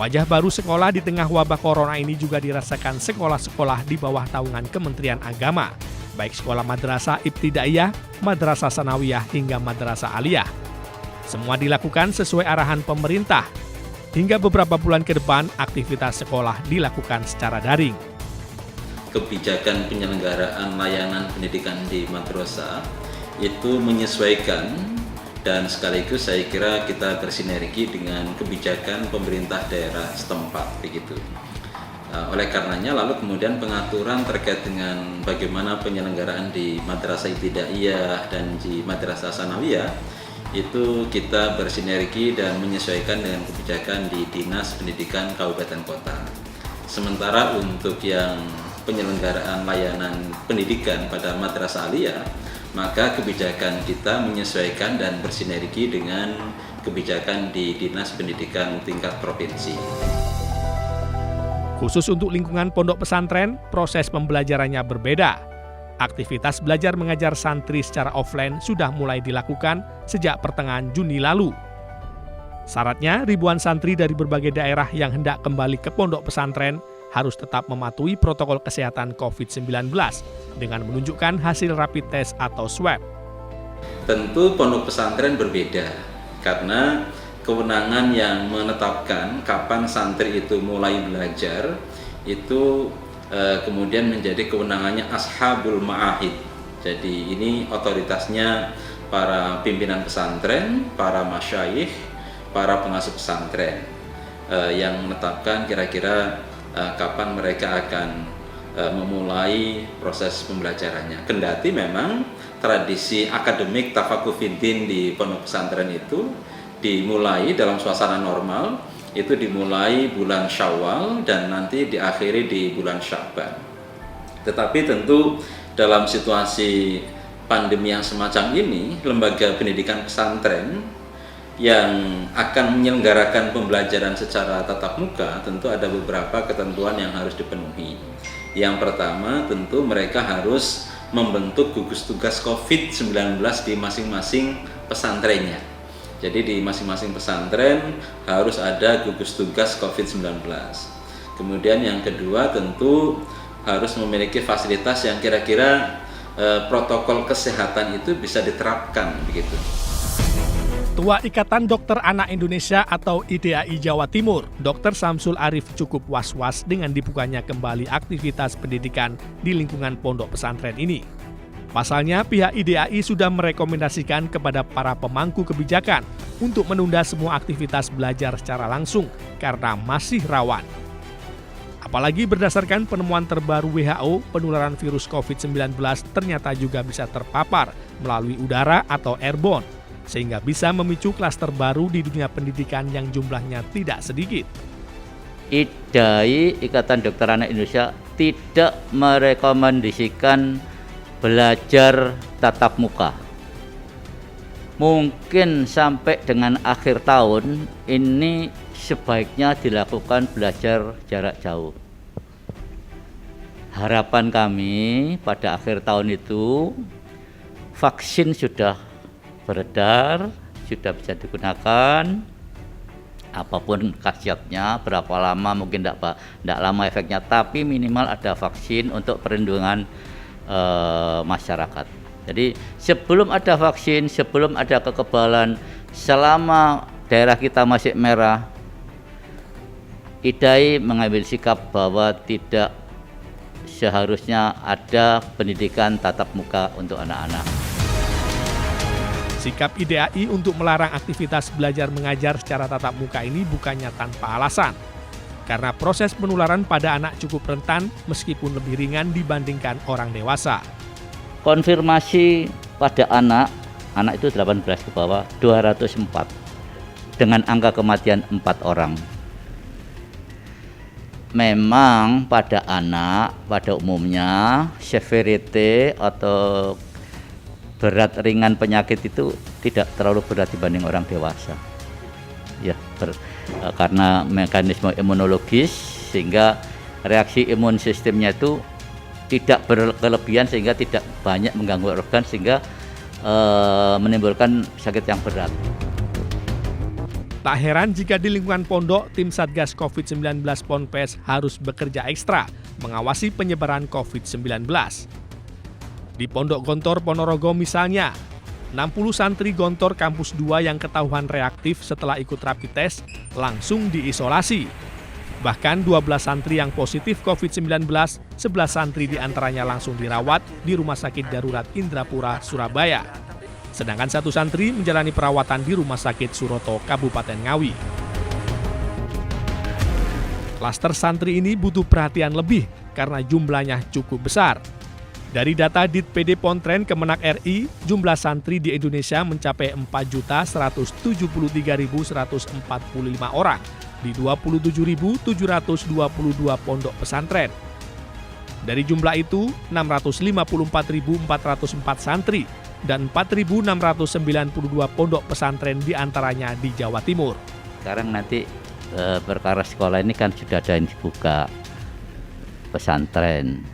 Wajah baru sekolah di tengah wabah corona ini juga dirasakan sekolah-sekolah di bawah naungan Kementerian Agama, baik sekolah madrasah ibtidaiyah, madrasah sanawiyah hingga madrasah aliyah. Semua dilakukan sesuai arahan pemerintah. Hingga beberapa bulan ke depan, aktivitas sekolah dilakukan secara daring. Kebijakan penyelenggaraan layanan pendidikan di madrasah itu menyesuaikan dan sekaligus saya kira kita bersinergi dengan kebijakan pemerintah daerah setempat begitu. Oleh karenanya lalu kemudian pengaturan terkait dengan bagaimana penyelenggaraan di madrasah ibtidaiyah dan di madrasah sanawiyah itu kita bersinergi dan menyesuaikan dengan kebijakan di Dinas Pendidikan Kabupaten Kota. Sementara untuk yang penyelenggaraan layanan pendidikan pada madrasah aliyah, maka kebijakan kita menyesuaikan dan bersinergi dengan kebijakan di Dinas Pendidikan tingkat provinsi. Khusus untuk lingkungan pondok pesantren, proses pembelajarannya berbeda. Aktivitas belajar mengajar santri secara offline sudah mulai dilakukan sejak pertengahan Juni lalu. Syaratnya, ribuan santri dari berbagai daerah yang hendak kembali ke pondok pesantren harus tetap mematuhi protokol kesehatan COVID-19 dengan menunjukkan hasil rapid test atau swab. Tentu pondok pesantren berbeda karena kewenangan yang menetapkan kapan santri itu mulai belajar itu kemudian menjadi kewenangannya ashabul ma'ahid. Jadi ini otoritasnya para pimpinan pesantren, para masyayikh, para pengasuh pesantren yang menetapkan kira-kira kapan mereka akan memulai proses pembelajarannya. Kendati memang tradisi akademik tafakufiddin di pondok pesantren itu dimulai dalam suasana normal, itu dimulai bulan Syawal dan nanti diakhiri di bulan Sya'ban. Tetapi tentu dalam situasi pandemi yang semacam ini, lembaga pendidikan pesantren yang akan menyelenggarakan pembelajaran secara tatap muka tentu ada beberapa ketentuan yang harus dipenuhi. Yang pertama tentu mereka harus membentuk gugus tugas COVID-19 di masing-masing pesantrennya. Jadi di masing-masing pesantren harus ada gugus tugas COVID-19. Kemudian yang kedua tentu harus memiliki fasilitas yang kira-kira protokol kesehatan itu bisa diterapkan begitu. Ketua Ikatan Dokter Anak Indonesia atau IDAI Jawa Timur, Dr. Samsul Arif cukup was-was dengan dibukanya kembali aktivitas pendidikan di lingkungan pondok pesantren ini. Pasalnya, pihak IDAI sudah merekomendasikan kepada para pemangku kebijakan untuk menunda semua aktivitas belajar secara langsung karena masih rawan. Apalagi berdasarkan penemuan terbaru WHO, penularan virus COVID-19 ternyata juga bisa terpapar melalui udara atau airborne, sehingga bisa memicu klaster baru di dunia pendidikan yang jumlahnya tidak sedikit. IDAI, Ikatan Dokter Anak Indonesia, tidak merekomendasikan belajar tatap muka. Mungkin sampai dengan akhir tahun ini sebaiknya dilakukan belajar jarak jauh. Harapan kami pada akhir tahun itu vaksin sudah beredar, sudah bisa digunakan, apapun khasiatnya, berapa lama mungkin tidak lama efeknya, tapi minimal ada vaksin untuk perlindungan masyarakat. Jadi sebelum ada vaksin, sebelum ada kekebalan, selama daerah kita masih merah, IDAI mengambil sikap bahwa tidak seharusnya ada pendidikan tatap muka untuk anak-anak. Sikap IDAI untuk melarang aktivitas belajar mengajar secara tatap muka ini bukannya tanpa alasan. Karena proses penularan pada anak cukup rentan meskipun lebih ringan dibandingkan orang dewasa. Konfirmasi pada anak itu 18 ke bawah 204 dengan angka kematian 4 orang. Memang pada anak pada umumnya severity atau berat ringan penyakit itu tidak terlalu berat dibanding orang dewasa. Ya, karena mekanisme imunologis sehingga reaksi imun sistemnya itu tidak berkelebihan sehingga tidak banyak mengganggu organ sehingga menimbulkan sakit yang berat. Tak heran jika di lingkungan pondok, tim Satgas COVID-19 Ponpes harus bekerja ekstra mengawasi penyebaran COVID-19. Di Pondok Gontor Ponorogo misalnya, 60 santri Gontor Kampus 2 yang ketahuan reaktif setelah ikut rapid test langsung diisolasi. Bahkan 12 santri yang positif COVID-19, 11 santri diantaranya langsung dirawat di Rumah Sakit Darurat Indrapura, Surabaya. Sedangkan 1 santri menjalani perawatan di Rumah Sakit Suroto, Kabupaten Ngawi. Klaster santri ini butuh perhatian lebih karena jumlahnya cukup besar. Dari data Ditpd Pontren Kemenak RI, jumlah santri di Indonesia mencapai 4.173.145 orang di 27.722 pondok pesantren. Dari jumlah itu, 654.404 santri dan 4.692 pondok pesantren diantaranya di Jawa Timur. Sekarang nanti perkara sekolah ini kan sudah ada yang dibuka pesantren.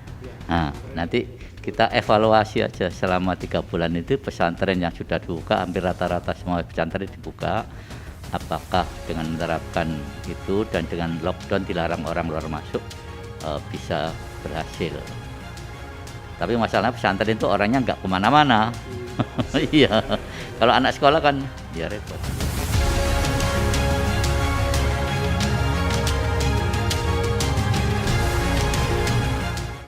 Nah, nanti kita evaluasi aja selama 3 bulan itu pesantren yang sudah dibuka, hampir rata-rata semua pesantren dibuka. Apakah dengan menerapkan itu dan dengan lockdown dilarang orang luar masuk bisa berhasil. Tapi masalahnya pesantren itu orangnya nggak kemana-mana. Iya, kalau anak sekolah kan ya repot.